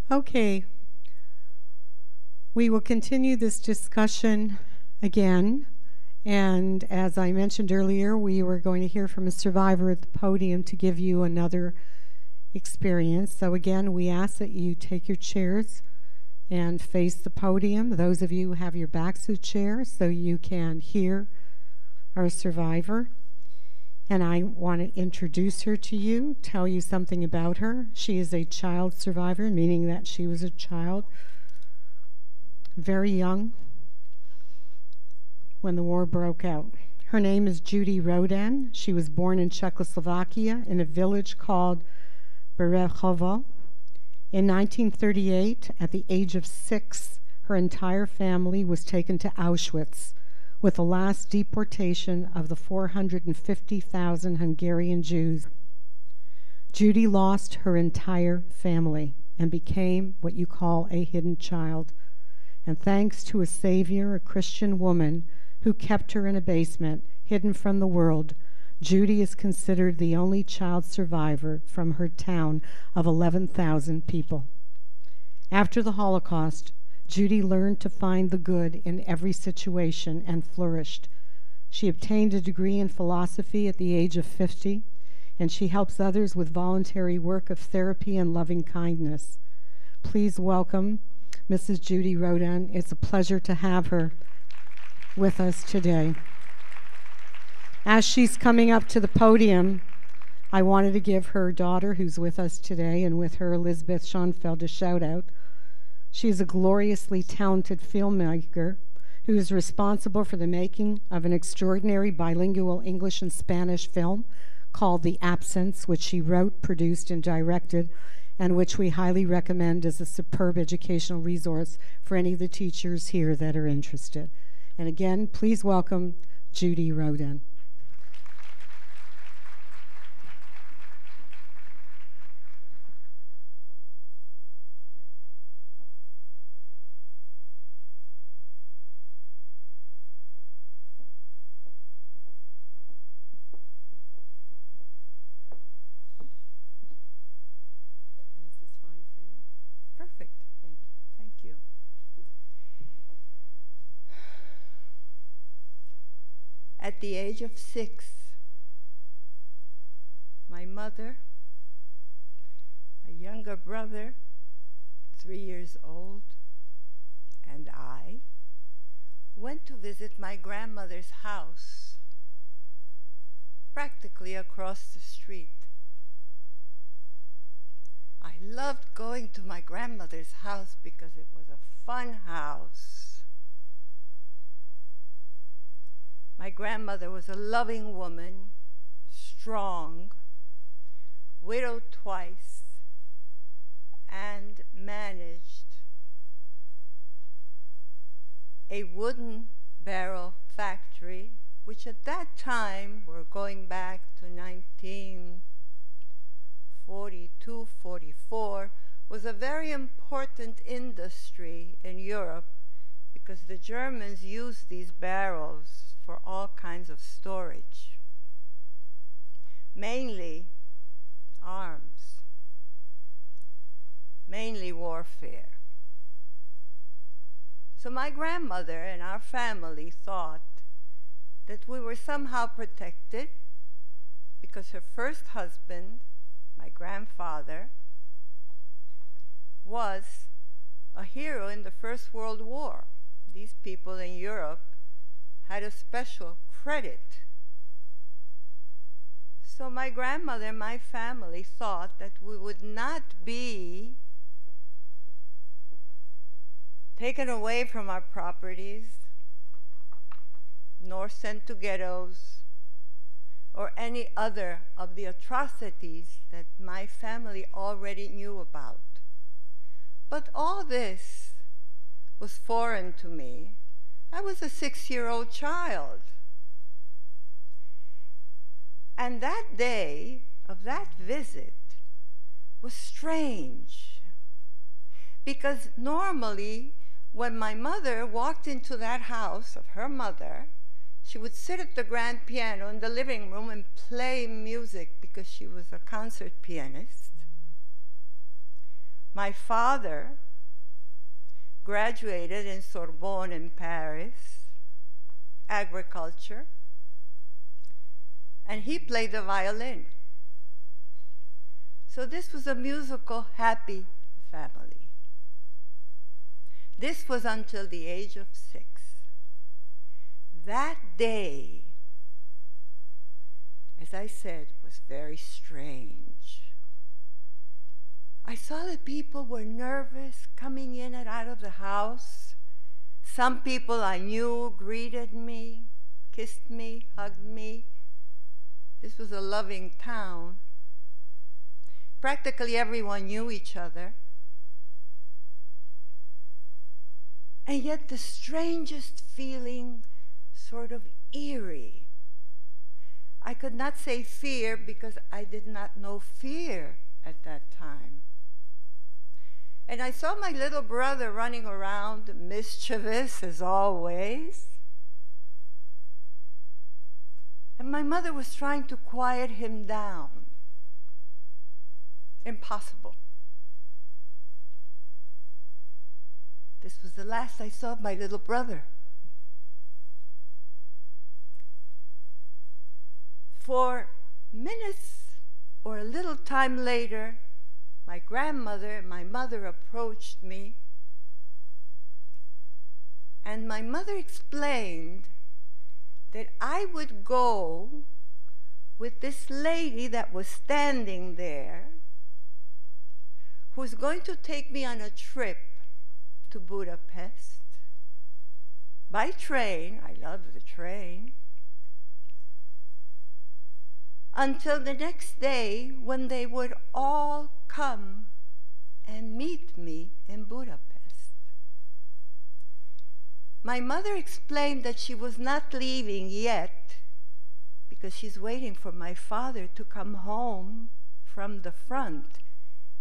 Okay, we will continue this discussion again. And as I mentioned earlier, we were going to hear from a survivor at the podium to give you another experience. So again, we ask that you take your chairs and face the podium. Those of you who have your backs to the chair so you can hear our survivor. And I want to introduce her to you, tell you something about her. She is a child survivor, meaning that she was a child, very young, when the war broke out. Her name is Judy Rodan. She was born in Czechoslovakia in a village called Berechovo. In 1938, at the age of 6, her entire family was taken to Auschwitz, with the last deportation of the 450,000 Hungarian Jews. Judy lost her entire family and became what you call a hidden child. And thanks to a savior, a Christian woman, who kept her in a basement, hidden from the world, Judy is considered the only child survivor from her town of 11,000 people. After the Holocaust, Judy learned to find the good in every situation and flourished. She obtained a degree in philosophy at the age of 50, and she helps others with voluntary work of therapy and loving kindness. Please welcome Mrs. Judy Rodan. It's a pleasure to have her with us today. As she's coming up to the podium, I wanted to give her daughter, who's with us today, and with her Elizabeth Schoenfeld, a shout out. She's a gloriously talented filmmaker who is responsible for the making of an extraordinary bilingual English and Spanish film called The Absence, which she wrote, produced, and directed, and which we highly recommend as a superb educational resource for any of the teachers here that are interested. And again, please welcome Judy Rodan. Perfect. Thank you. Thank you. At the age of 6, my mother, my younger brother, 3 years old, and I went to visit my grandmother's house, practically across the street. I loved going to my grandmother's house because it was a fun house. My grandmother was a loving woman, strong, widowed twice, and managed a wooden barrel factory, which at that time, we're going back to 1942, 44, was a very important industry in Europe because the Germans used these barrels for all kinds of storage, mainly arms, mainly warfare. So my grandmother and our family thought that we were somehow protected because her first husband, my grandfather, was a hero in the First World War. These people in Europe had a special credit. So my grandmother and my family thought that we would not be taken away from our properties, nor sent to ghettos, or any other of the atrocities that my family already knew about. But all this was foreign to me. I was a 6-year-old child. And that day of that visit was strange, because normally when my mother walked into that house of her mother, she would sit at the grand piano in the living room and play music because she was a concert pianist. My father graduated in Sorbonne in Paris, agriculture, and he played the violin. So this was a musical, happy family. This was until the age of 6. That day, as I said, was very strange. I saw that people were nervous coming in and out of the house. Some people I knew greeted me, kissed me, hugged me. This was a loving town. Practically everyone knew each other. And yet the strangest feeling, sort of eerie. I could not say fear because I did not know fear at that time. And I saw my little brother running around, mischievous as always. And my mother was trying to quiet him down. Impossible. This was the last I saw of my little brother. For minutes or a little time later, my grandmother and my mother approached me, and my mother explained that I would go with this lady that was standing there, who's going to take me on a trip to Budapest by train. I love the train. Until the next day when they would all come and meet me in Budapest. My mother explained that she was not leaving yet because she's waiting for my father to come home from the front.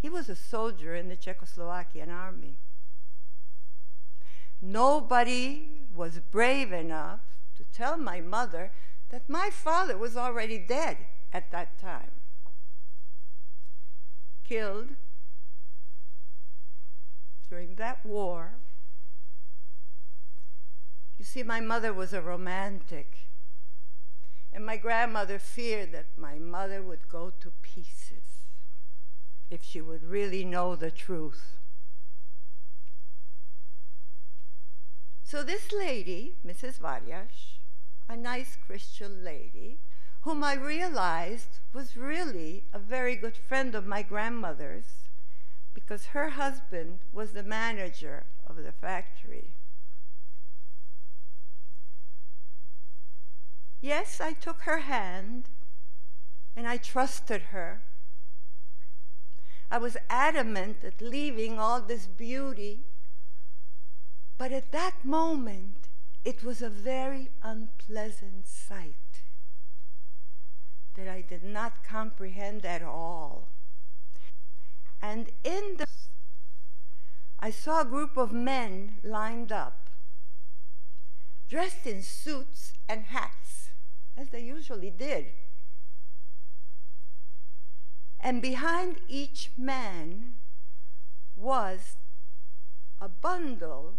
He was a soldier in the Czechoslovakian army. Nobody was brave enough to tell my mother that my father was already dead at that time. Killed during that war. You see, my mother was a romantic, and my grandmother feared that my mother would go to pieces if she would really know the truth. So this lady, Mrs. Varias, a nice Christian lady, whom I realized was really a very good friend of my grandmother's because her husband was the manager of the factory. Yes, I took her hand and I trusted her. I was adamant at leaving all this beauty, but at that moment it was a very unpleasant sight that I did not comprehend at all. And in the I saw a group of men lined up, dressed in suits and hats, as they usually did. And behind each man was a bundle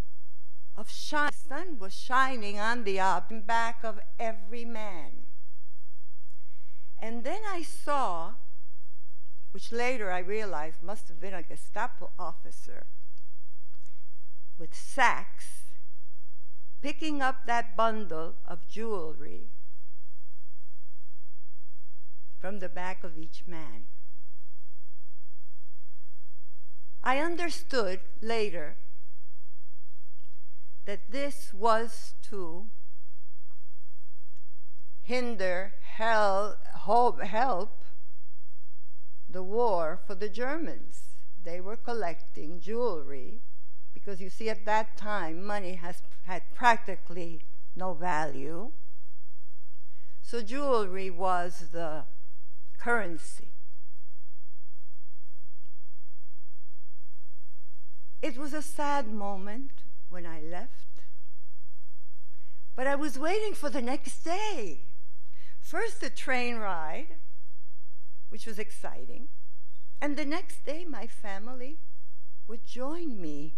of shine. The sun was shining on the back of every man. And then I saw, which later I realized must have been a Gestapo officer, with sacks, picking up that bundle of jewelry from the back of each man. I understood later that this was to hinder, help the war for the Germans. They were collecting jewelry because you see at that time money had practically no value. So jewelry was the currency. It was a sad moment when I left, but I was waiting for the next day. First the train ride, which was exciting, and the next day my family would join me.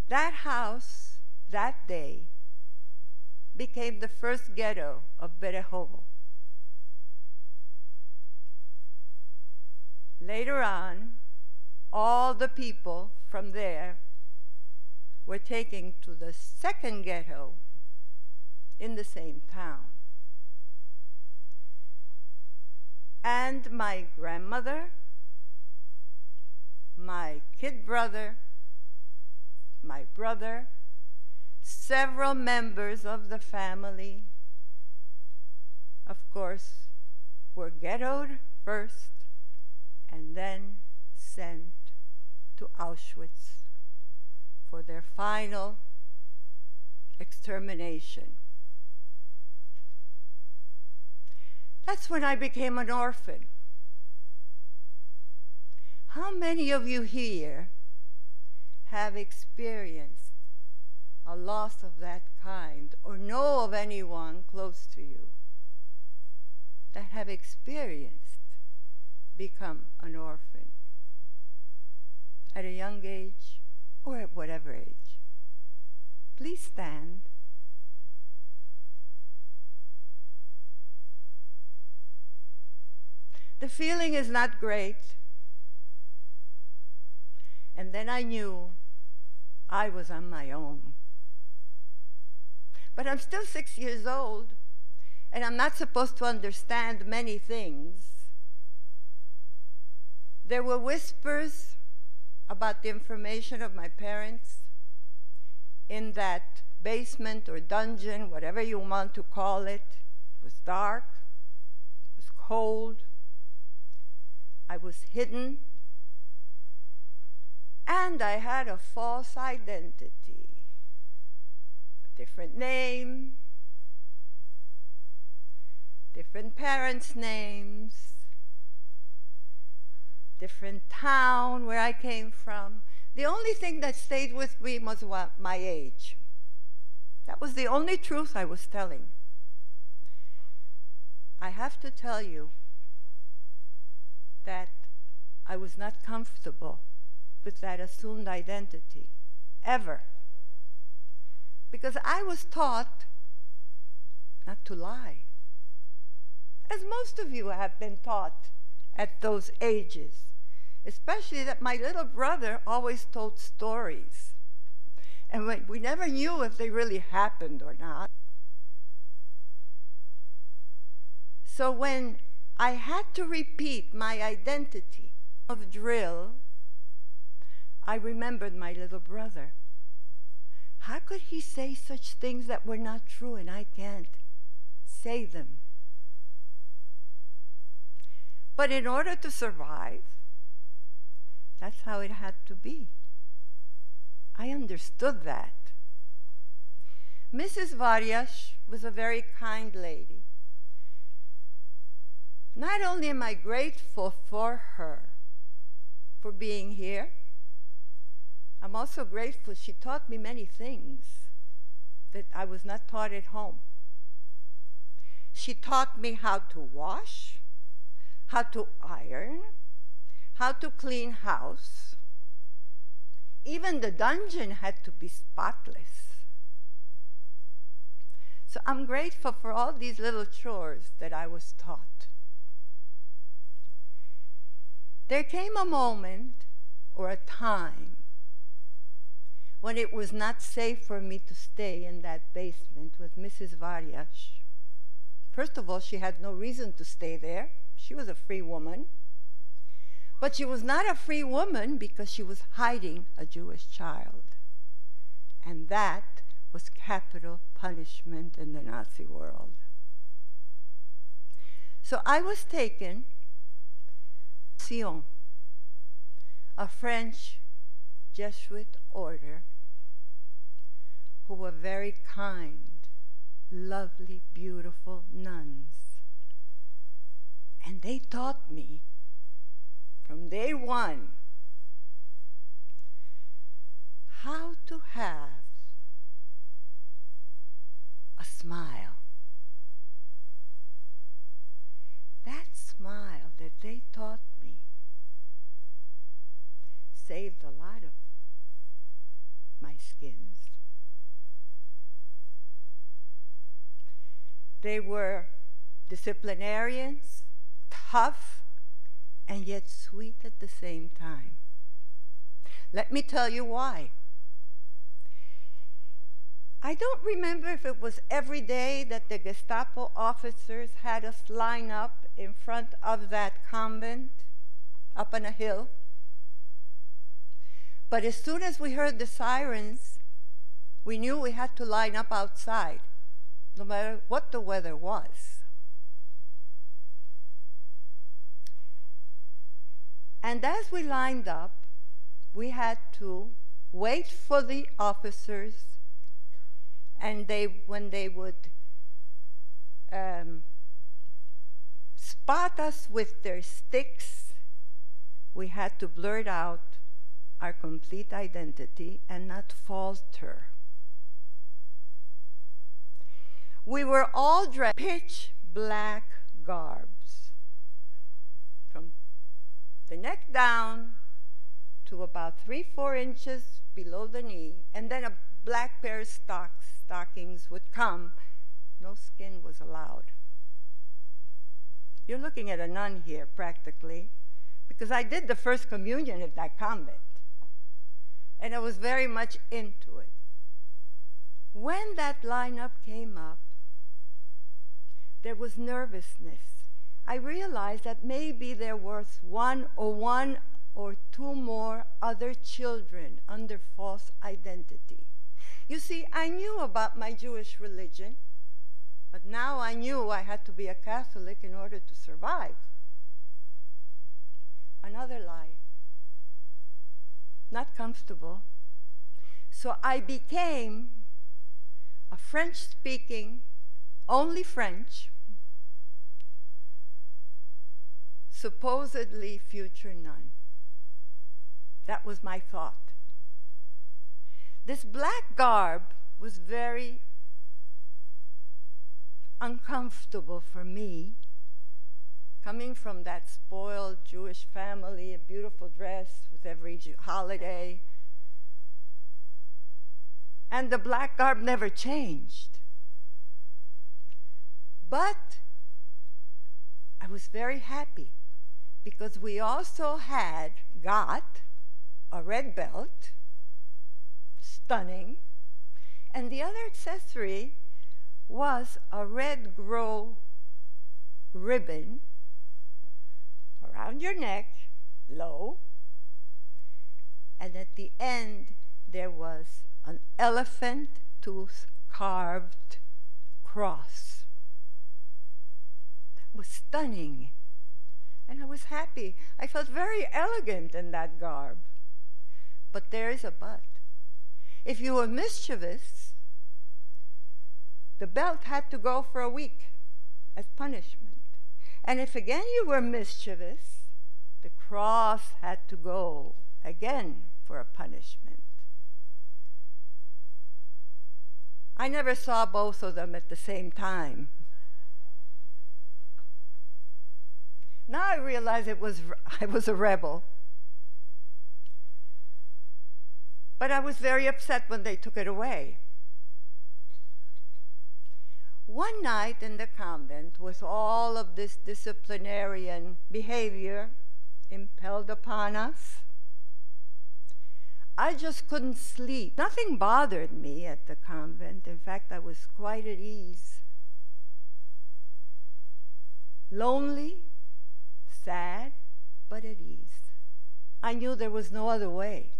That house, that day, became the first ghetto of Berehovo. Later on, all the people from there were taken to the second ghetto in the same town. And my grandmother, my kid brother, my brother, several members of the family, of course, were ghettoed first and then sent to Auschwitz for their final extermination. That's when I became an orphan. How many of you here have experienced a loss of that kind, or know of anyone close to you that have experienced become an orphan at a young age or at whatever age? Please stand. The feeling is not great. And then I knew I was on my own. But I'm still 6 years old, and I'm not supposed to understand many things. There were whispers about the information of my parents in that basement or dungeon, whatever you want to call it. It was dark, it was cold, I was hidden, and I had a false identity. A different name, different parents' names, different town where I came from. The only thing that stayed with me was my age. That was the only truth I was telling. I have to tell you that I was not comfortable with that assumed identity, ever. Because I was taught not to lie, as most of you have been taught at those ages, especially that my little brother always told stories. And we never knew if they really happened or not. So when I had to repeat my identity of drill, I remembered my little brother. How could he say such things that were not true and I can't say them? But in order to survive, that's how it had to be. I understood that. Mrs. Varias was a very kind lady. Not only am I grateful for her for being here, I'm also grateful she taught me many things that I was not taught at home. She taught me how to wash, how to iron, how to clean house. Even the dungeon had to be spotless. So I'm grateful for all these little chores that I was taught. There came a moment or a time when it was not safe for me to stay in that basement with Mrs. Varias. First of all, she had no reason to stay there. She was a free woman. But she was not a free woman because she was hiding a Jewish child. And that was capital punishment in the Nazi world. So I was taken to Sion, a French Jesuit order who were very kind, lovely, beautiful nuns. And they taught me from day one how to have a smile. That smile that they taught me saved a lot of my skins. They were disciplinarians, tough, and yet sweet at the same time. Let me tell you why. I don't remember if it was every day that the Gestapo officers had us line up in front of that convent up on a hill. But as soon as we heard the sirens, we knew we had to line up outside, no matter what the weather was. And as we lined up, we had to wait for the officers, and when they would spot us with their sticks, we had to blurt out our complete identity and not falter. We were all dressed pitch black garbs, from the neck down to about 3-4 inches below the knee, and then a black pair of stockings would come. No skin was allowed. You're looking at a nun here, practically, because I did the first communion at that convent, and I was very much into it. When that lineup came up, there was nervousness. I realized that maybe there was one or two more other children under false identity. You see, I knew about my Jewish religion, but now I knew I had to be a Catholic in order to survive. Another lie. Not comfortable. So I became a French-speaking, only French, supposedly future nun. That was my thought. This black garb was very uncomfortable for me, coming from that spoiled Jewish family, a beautiful dress with every holiday. And the black garb never changed. But I was very happy because we also got a red belt, stunning, and the other accessory was a red grow ribbon around your neck, low, and at the end there was an elephant tooth carved cross. That was stunning, and I was happy. I felt very elegant in that garb. But there is a but. If you were mischievous, the belt had to go for a week as punishment. And if again you were mischievous, the cross had to go again for a punishment. I never saw both of them at the same time. Now I realize I was a rebel. But I was very upset when they took it away. One night in the convent, with all of this disciplinarian behavior impelled upon us, I just couldn't sleep. Nothing bothered me at the convent. In fact, I was quite at ease. Lonely, sad, but at ease. I knew there was no other way.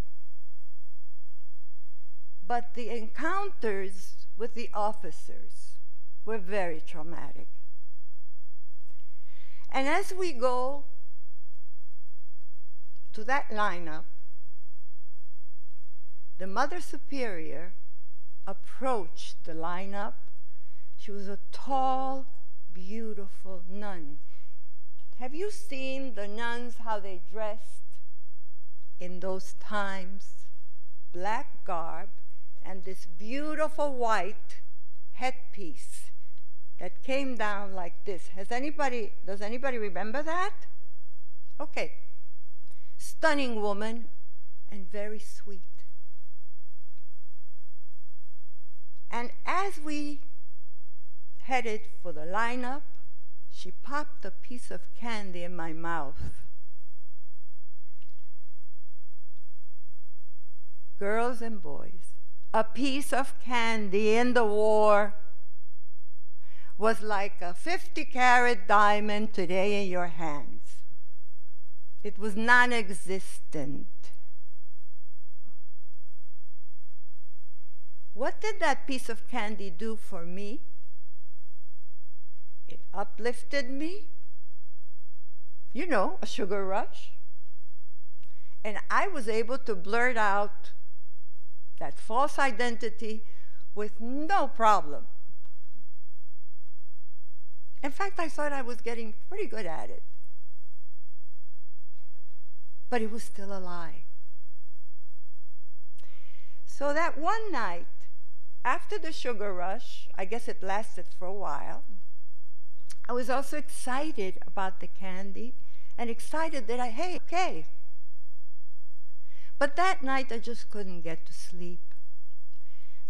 But the encounters with the officers were very traumatic. And as we go to that lineup, the Mother Superior approached the lineup. She was a tall, beautiful nun. Have you seen the nuns, how they dressed in those times? Black garb and this beautiful white headpiece that came down like this. Does anybody remember that? Okay. Stunning woman and very sweet. And as we headed for the lineup, she popped a piece of candy in my mouth. Girls and boys, a piece of candy in the war was like a 50-carat diamond today in your hands. It was non-existent. What did that piece of candy do for me? It uplifted me. You know, a sugar rush. And I was able to blurt out that false identity with no problem. In fact, I thought I was getting pretty good at it. But it was still a lie. So that one night, after the sugar rush, I guess it lasted for a while, I was also excited about the candy and excited that okay. But that night I just couldn't get to sleep.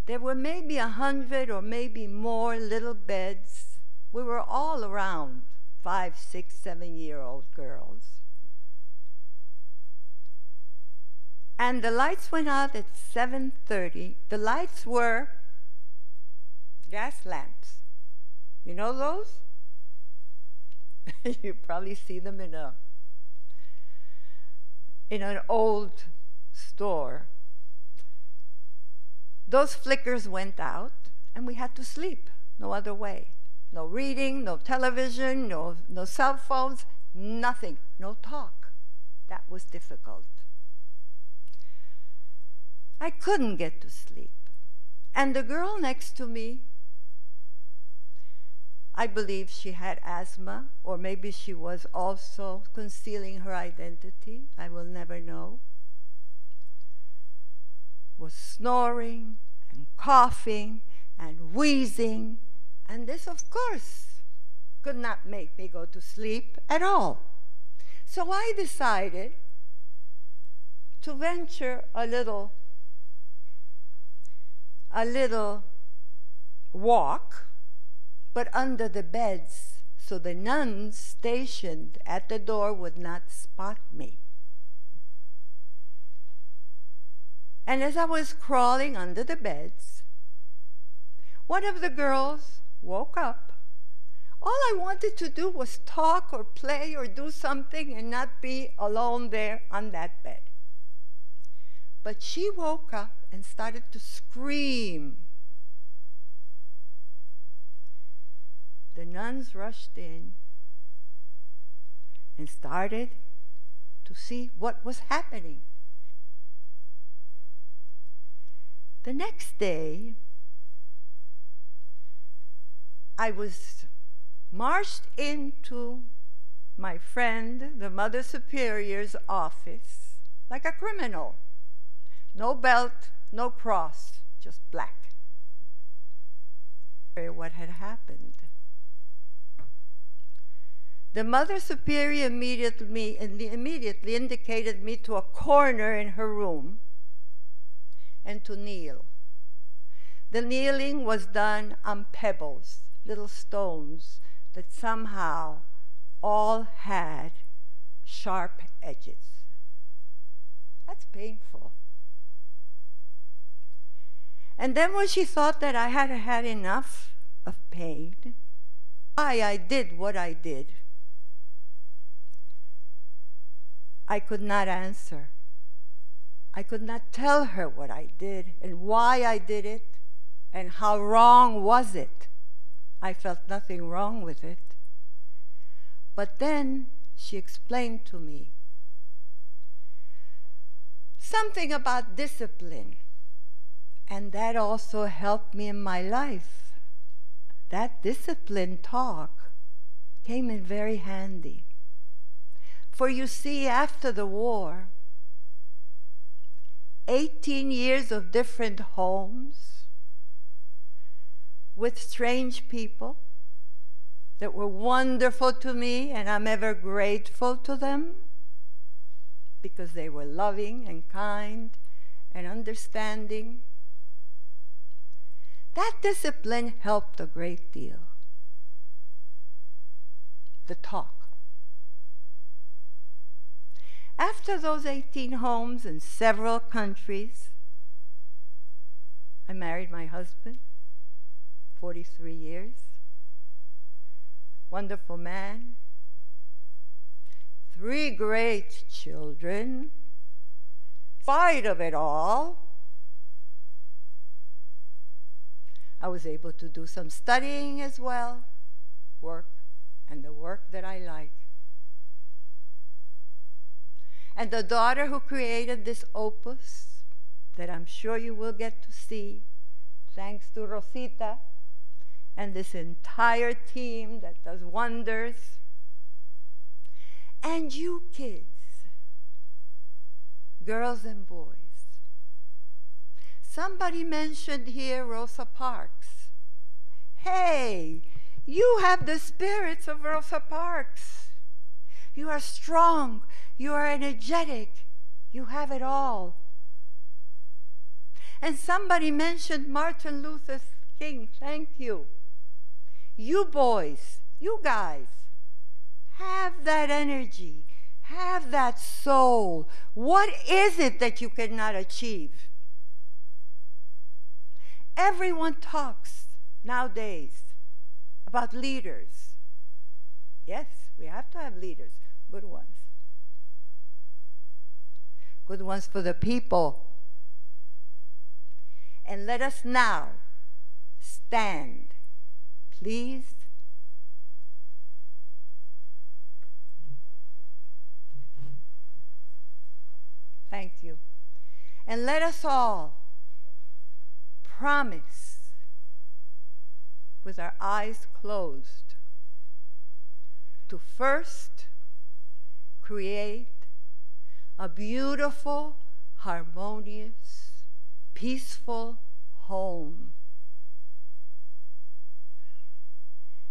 There were maybe 100 or maybe more little beds. We were all around 5, 6, 7-year-old girls. And the lights went out at 7:30. The lights were gas lamps. You know those? You probably see them in an old store. Those flickers went out, and we had to sleep. No other way. No reading, no television, no cell phones, nothing. No talk. That was difficult. I couldn't get to sleep. And the girl next to me, I believe she had asthma, or maybe she was also concealing her identity, I will never know, was snoring and coughing and wheezing, and this, of course, could not make me go to sleep at all. So I decided to venture a little walk, but under the beds, so the nuns stationed at the door would not spot me. And as I was crawling under the beds, one of the girls woke up. All I wanted to do was talk or play or do something and not be alone there on that bed. But she woke up and started to scream. The nuns rushed in and started to see what was happening. The next day, I was marched into my friend, the Mother Superior's office, like a criminal. No belt, no cross, just black. What had happened? The Mother Superior immediately indicated me to a corner in her room and to kneel. The kneeling was done on pebbles, little stones that somehow all had sharp edges. That's painful. And then when she thought that I had had enough of pain, why I did what I did, I could not answer. I could not tell her what I did and why I did it and how wrong was it. I felt nothing wrong with it. But then she explained to me something about discipline, and that also helped me in my life. That discipline talk came in very handy. For you see, after the war, 18 years of different homes with strange people that were wonderful to me, and I'm ever grateful to them. because they were loving and kind and understanding. That discipline helped a great deal. The talk. After those 18 homes in several countries, I married my husband, 43 years, wonderful man, 3 great children. In spite of it all, I was able to do some studying as well, work, and the work that I like. And the daughter who created this opus that I'm sure you will get to see, thanks to Rosita and this entire team that does wonders. And you kids, girls and boys. Somebody mentioned here Rosa Parks. Hey, you have the spirits of Rosa Parks. You are strong, you are energetic, you have it all. And somebody mentioned Martin Luther King. Thank you. You boys, you guys, have that energy, have that soul. What is it that you cannot achieve? Everyone talks nowadays about leaders. Yes, we have to have leaders, good ones. Good ones for the people. And let us now stand, please. Thank you. And let us all promise, with our eyes closed, to first create a beautiful, harmonious, peaceful home.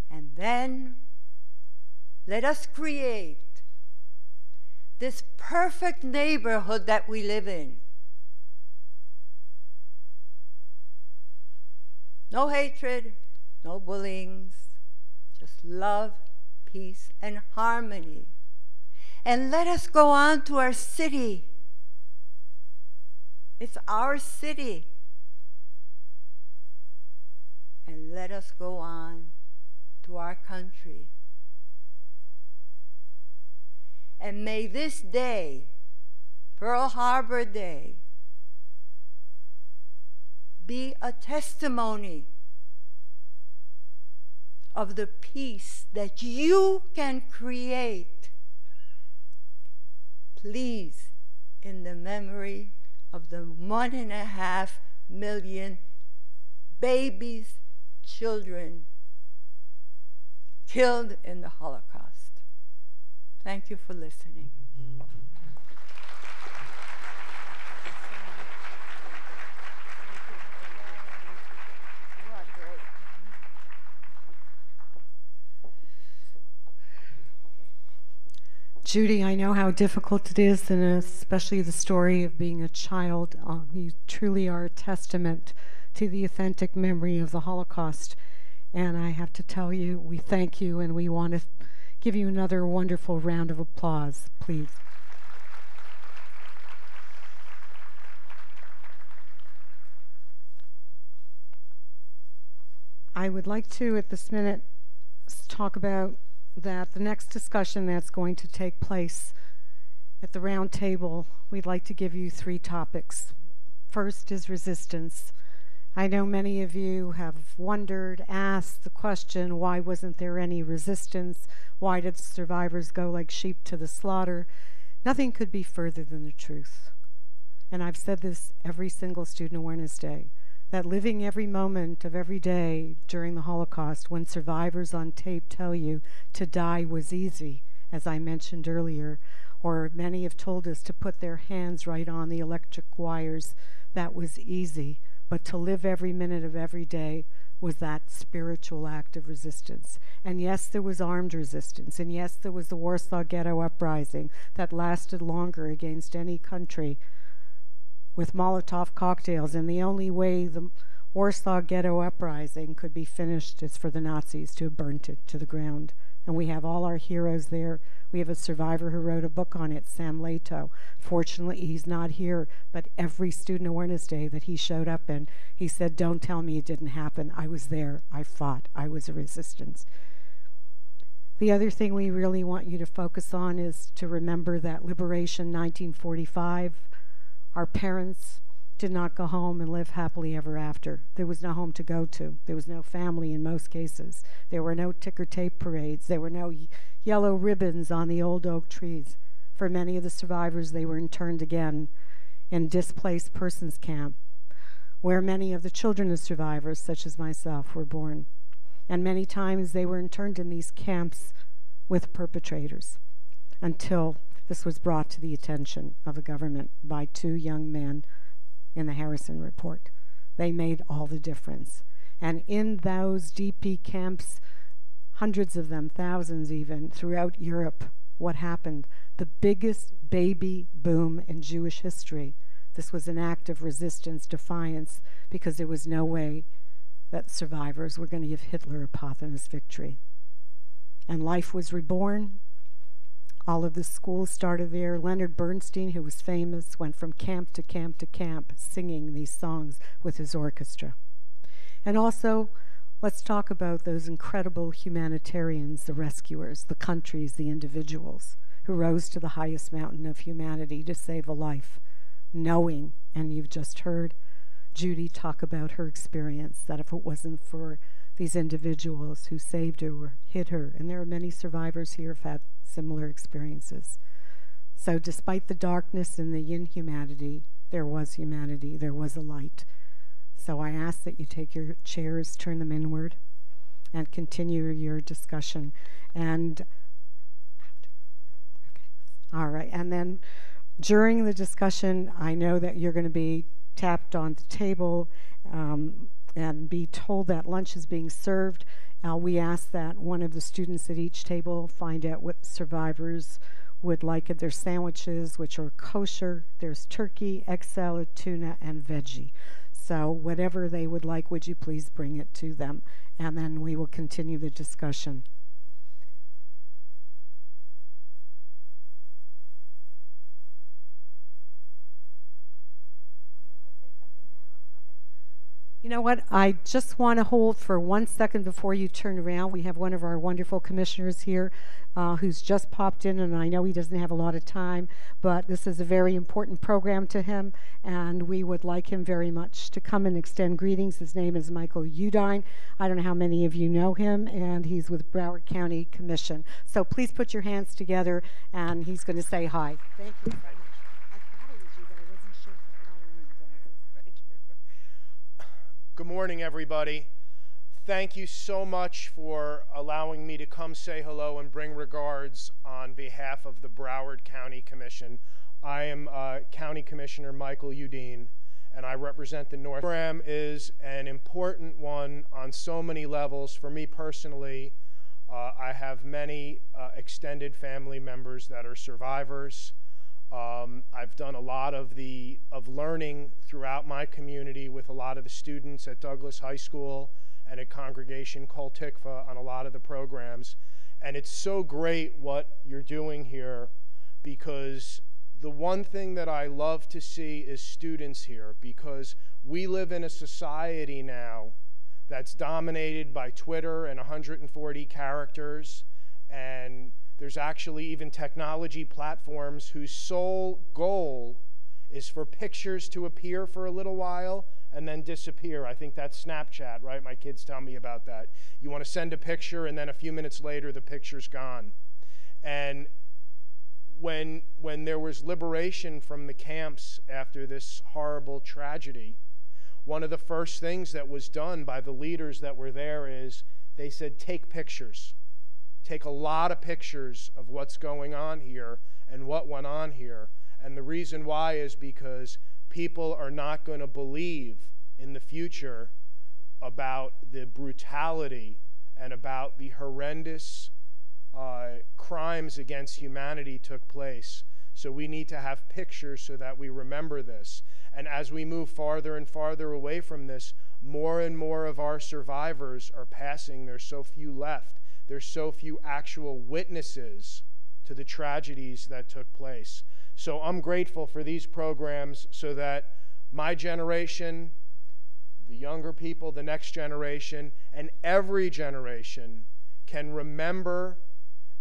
And then let us create this perfect neighborhood that we live in. No hatred, no bullying, just love, peace, and harmony. And let us go on to our city. It's our city. And let us go on to our country. And may this day, Pearl Harbor Day, be a testimony of the peace that you can create. Please, in the memory of the 1.5 million babies, children killed in the Holocaust. Thank you for listening. Judy, I know how difficult it is, and especially the story of being a child. You truly are a testament to the authentic memory of the Holocaust. And I have to tell you, we thank you, and we want to give you another wonderful round of applause, please. I would like to, at this minute, talk about that the next discussion that's going to take place at the round table, we'd like to give you 3 topics. First is resistance. I know many of you have wondered, asked the question, why wasn't there any resistance? Why did survivors go like sheep to the slaughter? Nothing could be further than the truth. And I've said this every single Student Awareness Day, that living every moment of every day during the Holocaust, when survivors on tape tell you to die was easy, as I mentioned earlier, or many have told us to put their hands right on the electric wires, that was easy. But to live every minute of every day was that spiritual act of resistance. And yes, there was armed resistance. And yes, there was the Warsaw Ghetto Uprising that lasted longer against any country with Molotov cocktails. And the only way the Warsaw Ghetto Uprising could be finished is for the Nazis to have burnt it to the ground. And we have all our heroes there. We have a survivor who wrote a book on it, Sam Lato. Fortunately, he's not here, but every Student Awareness Day that he showed up in, he said, "Don't tell me it didn't happen. I was there. I fought. I was a resistance." The other thing we really want you to focus on is to remember that Liberation 1945, our parents did not go home and live happily ever after. There was no home to go to. There was no family in most cases. There were no ticker tape parades. There were no yellow ribbons on the old oak trees. For many of the survivors, they were interned again in displaced persons camp, where many of the children of survivors, such as myself, were born. And many times they were interned in these camps with perpetrators until this was brought to the attention of the government by two young men in the Harrison Report. They made all the difference. And in those DP camps, hundreds of them, thousands even, throughout Europe, what happened? The biggest baby boom in Jewish history. This was an act of resistance, defiance, because there was no way that survivors were going to give Hitler a posthumous victory. And life was reborn. All of the schools started there. Leonard Bernstein, who was famous, went from camp to camp to camp singing these songs with his orchestra. And also, let's talk about those incredible humanitarians, the rescuers, the countries, the individuals who rose to the highest mountain of humanity to save a life, knowing, and you've just heard Judy talk about her experience, that if it wasn't for these individuals who saved her or hid her, and there are many survivors here who've had similar experiences. So despite the darkness and the inhumanity, there was humanity, there was a light. So I ask that you take your chairs, turn them inward, and continue your discussion. And all right, and then during the discussion, I know that you're going to be tapped on the table and be told that lunch is being served. We ask that one of the students at each table find out what survivors would like at their sandwiches, which are kosher. There's turkey, egg salad, tuna, and veggie. So whatever they would like, would you please bring it to them? And then we will continue the discussion. You know what? I just want to hold for 1 second before you turn around. We have one of our wonderful commissioners here who's just popped in, and I know he doesn't have a lot of time, but this is a very important program to him, and we would like him very much to come and extend greetings. His name is Michael Judy. I don't know how many of you know him, and he's with Broward County Commission. So please put your hands together, and he's going to say hi. Thank you so much. Good morning, everybody. Thank you so much for allowing me to come say hello and bring regards on behalf of the Broward County Commission. I am County Commissioner Michael Judy, and I represent the North. The program is an important one on so many levels. For me personally, I have many extended family members that are survivors. I've done a lot of learning throughout my community with a lot of the students at Douglas High School and at Congregation Kol Tikva on a lot of the programs. And it's so great what you're doing here, because the one thing that I love to see is students here, because we live in a society now that's dominated by Twitter and 140 characters, and there's actually even technology platforms whose sole goal is for pictures to appear for a little while and then disappear. I think that's Snapchat, right? My kids tell me about that. You want to send a picture, and then a few minutes later, the picture's gone. And when there was liberation from the camps after this horrible tragedy, one of the first things that was done by the leaders that were there is they said, take pictures. Take a lot of pictures of what's going on here and what went on here. And the reason why is because people are not going to believe in the future about the brutality and about the horrendous crimes against humanity took place. So we need to have pictures so that we remember this. And as we move farther and farther away from this, more and more of our survivors are passing. There's so few left. There's so few actual witnesses to the tragedies that took place. So I'm grateful for these programs so that my generation, the younger people, the next generation, and every generation can remember,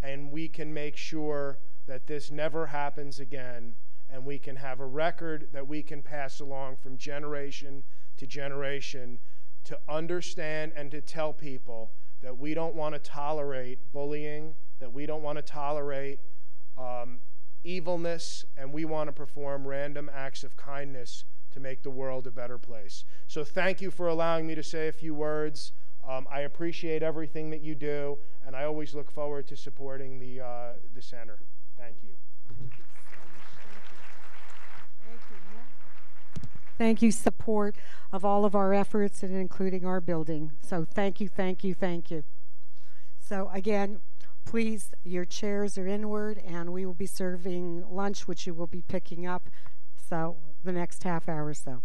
and we can make sure that this never happens again, and we can have a record that we can pass along from generation to generation to understand and to tell people that we don't want to tolerate bullying, that we don't want to tolerate evilness, and we want to perform random acts of kindness to make the world a better place. So thank you for allowing me to say a few words. I appreciate everything that you do, and I always look forward to supporting the center. Thank you. Thank you, support of all of our efforts and including our building. So thank you, thank you, thank you. So again, please, your chairs are inward, and we will be serving lunch, which you will be picking up, so the next half hour or so.